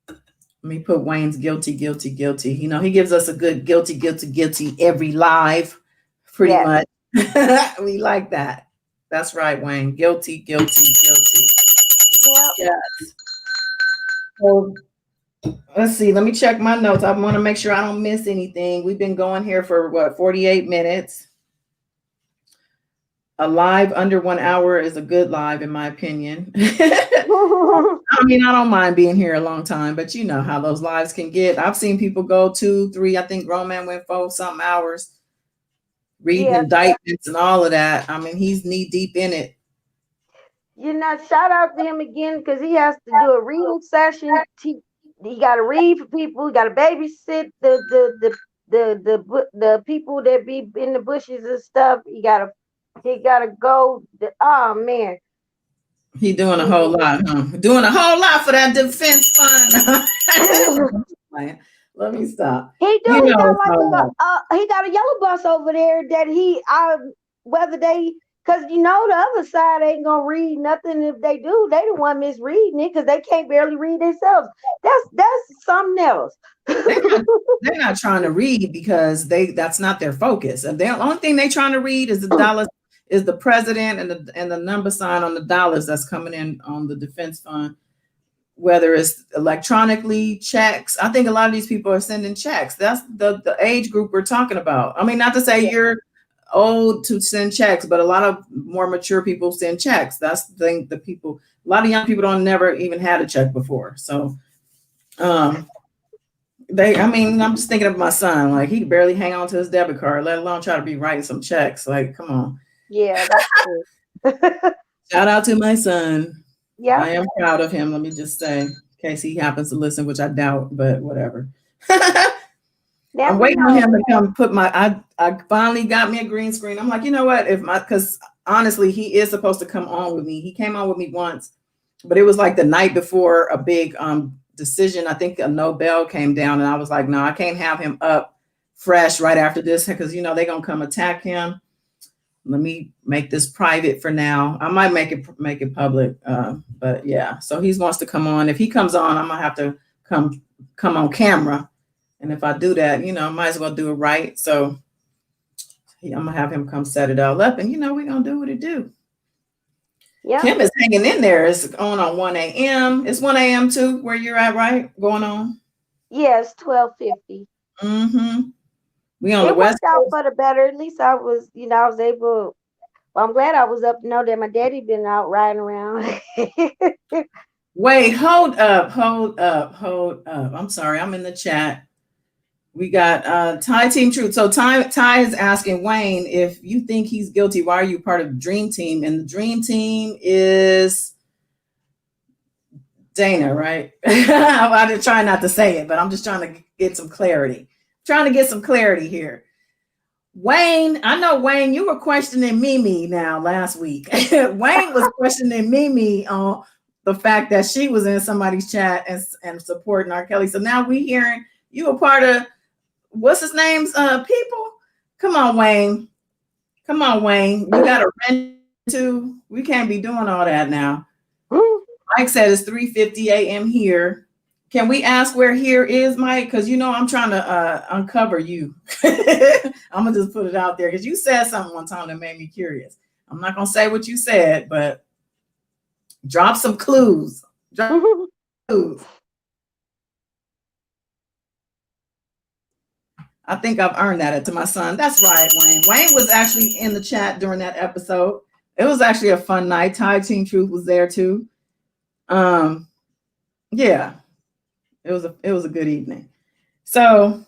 Let me put Wayne's guilty, guilty, guilty. He gives us a good guilty, guilty, guilty every live, pretty Yes. much. We like that. That's right, Wayne. Guilty, guilty, guilty. Yep. Yeah. So let's see. Let me check my notes. I want to make sure I don't miss anything. We've been going here for 48 minutes. A live under 1 hour is a good live, in my opinion. I mean, I don't mind being here a long time, but you know how those lives can get. I've seen people go 2, 3. I think Grown Man went 4-something hours reading Yeah. indictments and all of that. I mean, he's knee deep in it. Shout out to him again because he has to do a reading session. He got to read for people. He got to babysit the people that be in the bushes and stuff. He gotta go. Oh man. He doing a whole lot, huh? Doing a whole lot for that defense fund. Let me stop. He do. You He know got it's all like right. he got a yellow bus over there that whether they because the other side ain't gonna read nothing. If they do, they the one misreading it because they can't barely read themselves. That's something else. They're not trying to read because that's not their focus. And the only thing they're trying to read is the dollars, is the president and the number sign on the dollars that's coming in on the defense fund, whether it's electronically checks. I think a lot of these people are sending checks. That's the age group we're talking about. I mean, not to say Yeah. you're old to send checks, but a lot of more mature people send checks. That's the thing. A lot of young people don't never even had a check before. So I'm just thinking of my son. Like he barely hang on to his debit card, let alone try to be writing some checks. Like, come on. Yeah, that's true. Shout out to my son. Yeah. I am proud of him. Let me just say, in case he happens to listen, which I doubt, but whatever. I'm Never waiting on know. him to come put I finally got me a green screen. I'm like, you know what? Because honestly, he is supposed to come on with me. He came on with me once, but it was like the night before a big decision. I think a Nobel came down, and I was like, no, I can't have him up fresh right after this because they're gonna come attack him. Let me make this private for now. I might make it public, but yeah. So he wants to come on. If he comes on, I'm gonna have to come on camera, and if I do that, I might as well do it right. So I'm gonna have him come set it all up, and we're gonna do what it do. Yep. Kim is hanging in there. It's on 1 a.m. It's 1 a.m. too, where you're at, right? Going on. Yes, 12:50. Mm-hmm. We on the It West worked out Coast. for the better. At least I was, I was able. Well, I'm glad I was up to know that my daddy been out riding around. Wait, hold up, hold up, hold up. I'm sorry, I'm in the chat. We got Ty Team Truth. So Ty is asking Wayne, if you think he's guilty, why are you part of the Dream Team? And the Dream Team is Dana, right? I'm trying not to say it, but I'm just trying to get some clarity. Trying to get some clarity here. Wayne, I know Wayne, you were questioning Mimi now last week. Wayne was questioning Mimi on the fact that she was in somebody's chat and supporting R. Kelly. So now we hearing you a part of what's his name's people. Come on, Wayne. Come on, Wayne. You got a rent too. We can't be doing all that now. Mike said it's 3:50 a.m. here. Can we ask where here is, Mike? Because I'm trying to uncover you. I'm gonna just put it out there because you said something one time that made me curious. I'm not gonna say what you said, but drop some clues. Drop clues. I think I've earned that to my son. That's right, Wayne. Wayne was actually in the chat during that episode. It was actually a fun night. Ty Team Truth was there too. Yeah, it was a good evening. So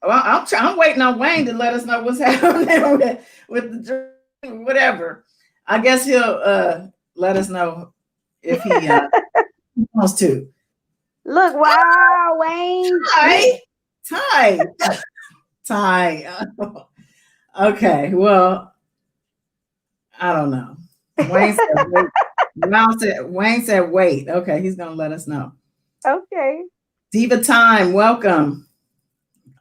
I'm waiting on Wayne to let us know what's happening with the dream, whatever. I guess he'll let us know if he wants to. Look, wow, Wayne. Ty. Okay, well, I don't know. Wayne said wait. Wayne said wait. Okay, he's gonna let us know. Okay. Diva Time, welcome.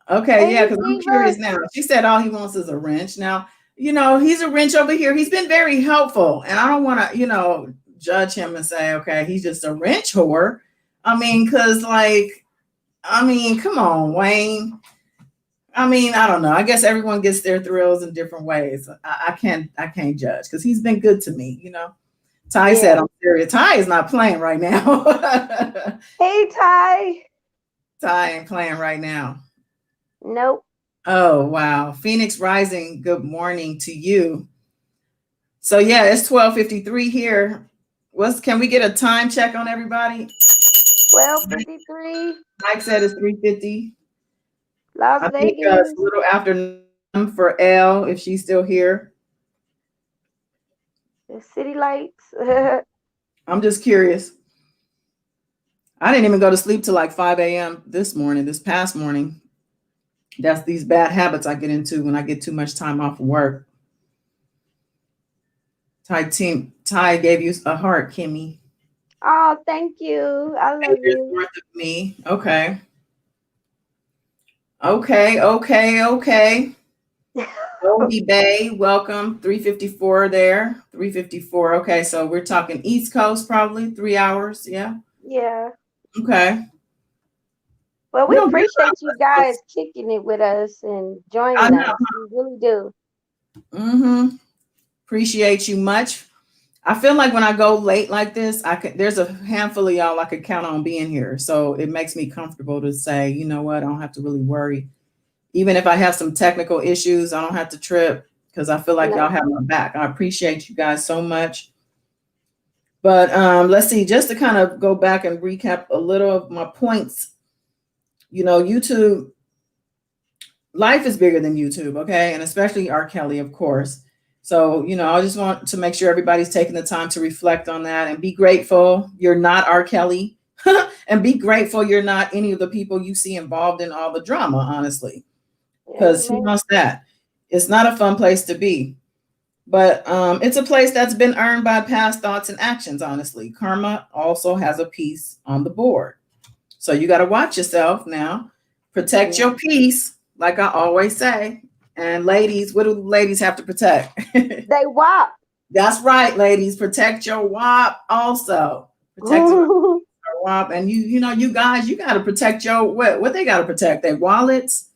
Okay, Hey, yeah, because I'm Diva. curious now. She said all he wants is a wrench. Now, he's a wrench over here. He's been very helpful, and I don't want to, judge him and say, okay, he's just a wrench whore. I mean, because come on, Wayne. I don't know. I guess everyone gets their thrills in different ways. I can't judge because he's been good to me. Ty said I'm serious. Ty is not playing right now. Hey, Ty. Ty ain't playing right now. Nope. Oh, wow. Phoenix Rising, good morning to you. So yeah, it's 12:53 here. Can we get a time check on everybody? 12:53. Mike said it's 3:50. Las I think Vegas. it's a little after for Elle, if she's still here. The city lights. I'm just curious. I didn't even go to sleep till like 5 a.m. this past morning. That's these bad habits I get into when I get too much time off of work. Ty gave you a heart, Kimmy. Oh, thank you. I love you. Worth of me. Okay. Okay. Goldie Bay, welcome. 3:54 there. 3:54. Okay, so we're talking East Coast, probably 3 hours. Yeah. Yeah. Okay. Well, we appreciate you guys kicking it with us and joining us. We really do. Mm-hmm. Appreciate you much. I feel like when I go late like this, there's a handful of y'all I could count on being here. So it makes me comfortable to say, you know what, I don't have to really worry. Even if I have some technical issues, I don't have to trip because I feel like y'all have my back. I appreciate you guys so much. But let's see, just to kind of go back and recap a little of my points. YouTube, life is bigger than YouTube, okay? And especially R. Kelly, of course. So, I just want to make sure everybody's taking the time to reflect on that and be grateful you're not R. Kelly and be grateful you're not any of the people you see involved in all the drama, honestly. Because who wants that? It's not a fun place to be. But it's a place that's been earned by past thoughts and actions, honestly. Karma also has a piece on the board. So you got to watch yourself now. Protect your peace, like I always say. And ladies, what do ladies have to protect? They WAP. That's right, ladies. Protect your WAP also. Protect your WAP. And you guys, you got to protect your what they got to protect? Their wallets.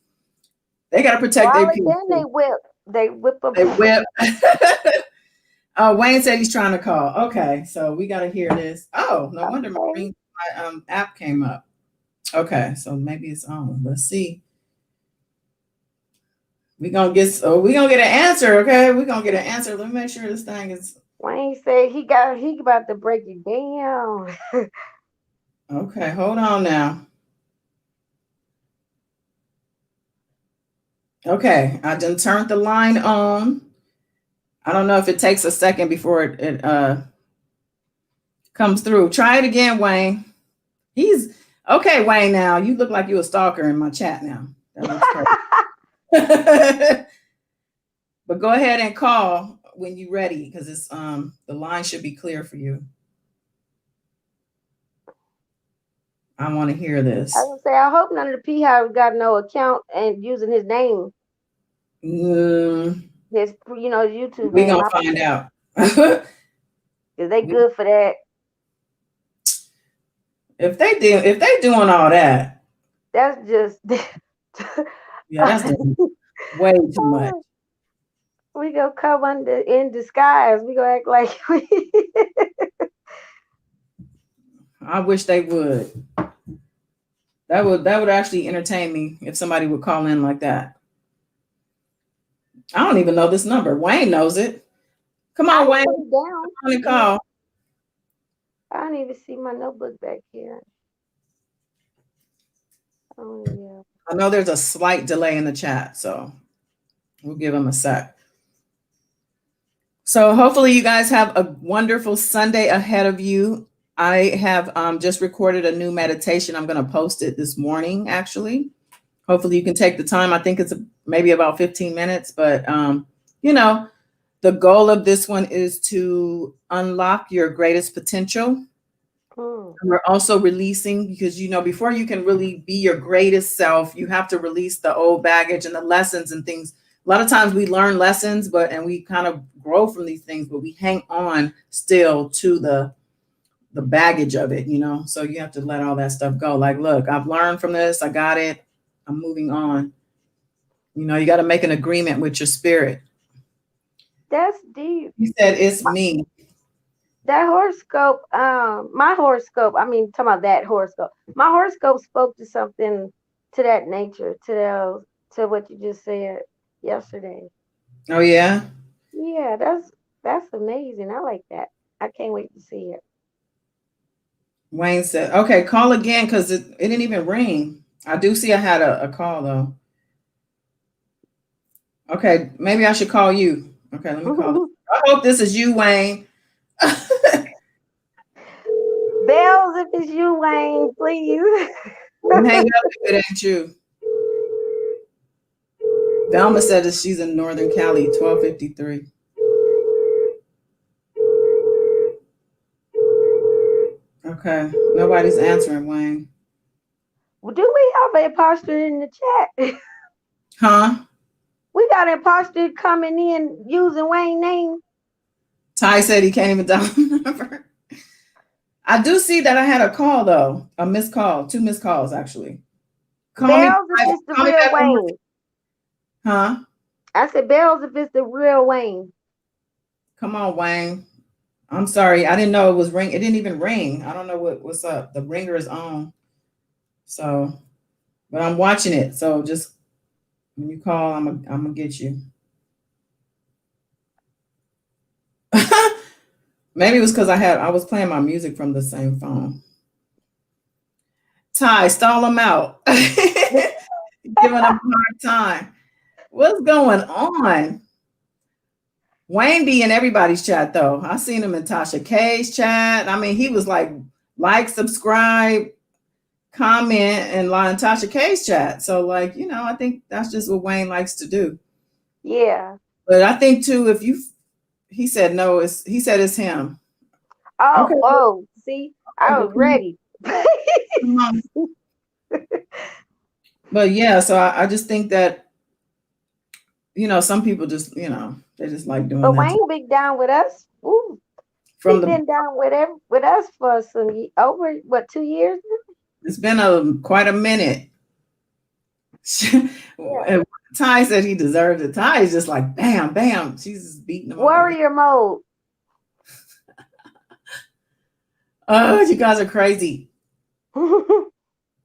They got to protect their peace. Then they whip. They whip them. They whip. Oh, Wayne said he's trying to call. Okay, so we got to hear this. Oh, no wonder Okay. my app came up. Okay, so maybe it's on. Let's see. We gonna get an answer. Okay, we gonna get an answer. Let me make sure this thing is Wayne said he about to break it down. okay. Hold on now. Okay, I done turned the line on. I don't know if it takes a second before it comes through. Try it again, Wayne. He's okay, Wayne. Now you look like you a stalker in my chat. Now that looks crazy. But go ahead and call when you're ready, because it's the line should be clear for you. I want to hear I this. was gonna say, I hope none of the P-Hives got no account and using his name, Mm, his YouTube we name. gonna find out. Is they good for that? If they doing all that, That's just yeah, that's doing way too much. we gonna come under in disguise. We gonna act like we. I wish they would. That would actually entertain me if somebody would call in like that. I don't even know this number. Wayne knows it. Come I on, Wayne. put it down. On the call. I don't even see my notebook back here. Oh yeah. I know there's a slight delay in the chat, so we'll give them a sec. So hopefully you guys have a wonderful Sunday ahead of you. I have just recorded a new meditation. I'm going to post it this morning, actually. Hopefully you can take the time. I think it's maybe about 15 minutes, but the goal of this one is to unlock your greatest potential. And we're also releasing, because before you can really be your greatest self, you have to release the old baggage and the lessons and things. A lot of times we learn lessons, and we kind of grow from these things, but we hang on still to the baggage of it, So you have to let all that stuff go. Like, look, I've learned from this. I got it. I'm moving on. You got to make an agreement with your spirit. That's deep. He said, it's me. That horoscope, my horoscope, I mean, talking about that horoscope. My horoscope spoke to something to that nature, to what you just said yesterday. Oh, yeah? Yeah, that's amazing. I like that. I can't wait to see it. Wayne said, okay, call again, because it didn't even ring. I do see I had a call, though. Okay, maybe I should call you. Okay, let me call. I hope this is you, Wayne. Bells, if it's you, Wayne, please. Hang up if it ain't you. Velma said that she's in Northern Cali, 12:53. Okay, nobody's answering, Wayne. Do we have an imposter in the chat? Huh? We got an imposter coming in using Wayne's name. Ty said he can't even dial the number. I do see that I had a call, though. A missed call. 2 missed calls, actually. Bells, if it's the real Wayne. Huh? I said bells if it's the real Wayne. Come on, Wayne. I'm sorry. I didn't know it was ring. It didn't even ring. I don't know what's up. The ringer is on. So, but I'm watching it. So just when you call, I'm gonna get you. Maybe it was because I was playing my music from the same phone. Ty, stall him out. Giving him a hard time. What's going on? Wayne be in everybody's chat, though. I seen him in Tasha K's chat. I mean, he was like, subscribe, comment, and in Tasha K's chat. So, I think that's just what Wayne likes to do. Yeah. But I think too, he said no, he said it's him. Oh, Okay. oh, see, I was ready. But yeah, so I just think that, some people just, they just like doing But that. Wayne been down with us. Ooh, he's been down with us for over 2 years. It's been quite a minute. Yeah. Ty said he deserves it. Ty is just like bam, bam. She's just beating him. Warrior mode. Oh, you guys are crazy.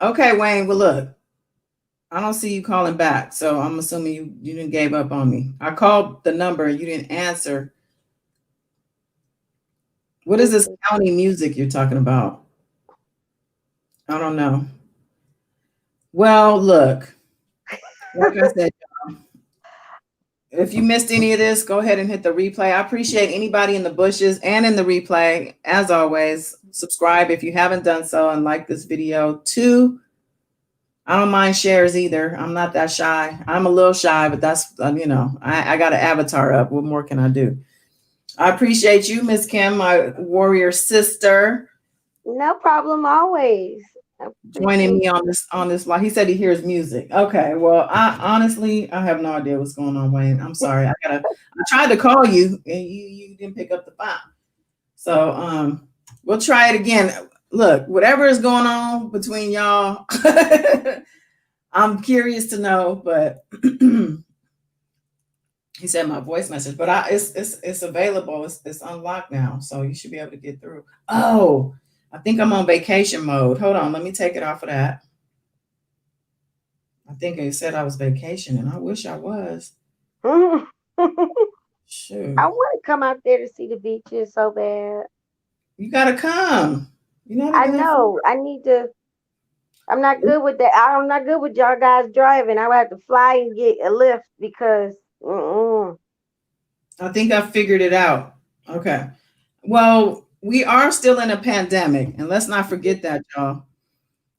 Okay, Wayne. Well, look, I don't see you calling back, so I'm assuming you didn't gave up on me. I called the number and you didn't answer. What is this county music you're talking about? I don't know. Well, look, like I said, if you missed any of this, go ahead and hit the replay. I appreciate anybody in the bushes and in the replay. As always, subscribe if you haven't done so and like this video too. I don't mind shares either. I'm not that shy. I'm a little shy, but that's, I got an avatar up. What more can I do? I appreciate you, Miss Kim, my warrior sister, No problem, always. joining me on this live. He said he hears music. Okay, well, I have no idea what's going on, Wayne. I'm sorry. I tried to call you and you didn't pick up the phone. So we'll try it again. Look, whatever is going on between y'all, I'm curious to know, but he said my voice message, but it's available. It's unlocked now, so you should be able to get through. Oh, I think I'm on vacation mode. Hold on, let me take it off of that. I think it said I was vacationing. I wish I was. Shoot. I want to come out there to see the beaches so bad. You gotta come. I know. I need to. I'm not good with that. I'm not good with y'all guys driving. I would have to fly and get a lift because. I think I figured it out. Okay. Well, we are still in a pandemic, and let's not forget that, y'all.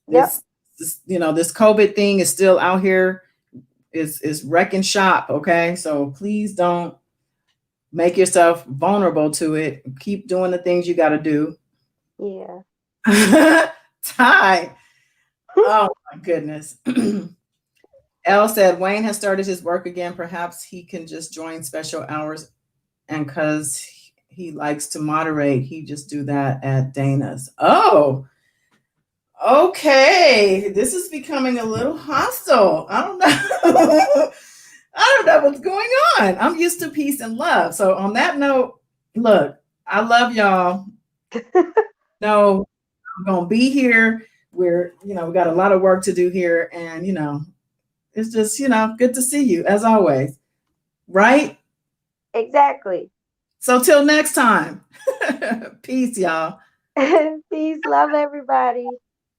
This COVID thing is still out here, is wrecking shop. Okay, so please don't make yourself vulnerable to it. Keep doing the things you got to do. Yeah. Ty. Oh my goodness. Elle said Wayne has started his work again. Perhaps he can just join special hours, and because he likes to moderate, he just do that at Dana's. Oh, okay. This is becoming a little hostile. I don't know. I don't know what's going on. I'm used to peace and love. So on that note, look, I love y'all. No, I'm gonna be here. We're, we got a lot of work to do here, and it's just, good to see you as always. Right? Exactly. So till next time. Peace, y'all. Peace. Love everybody.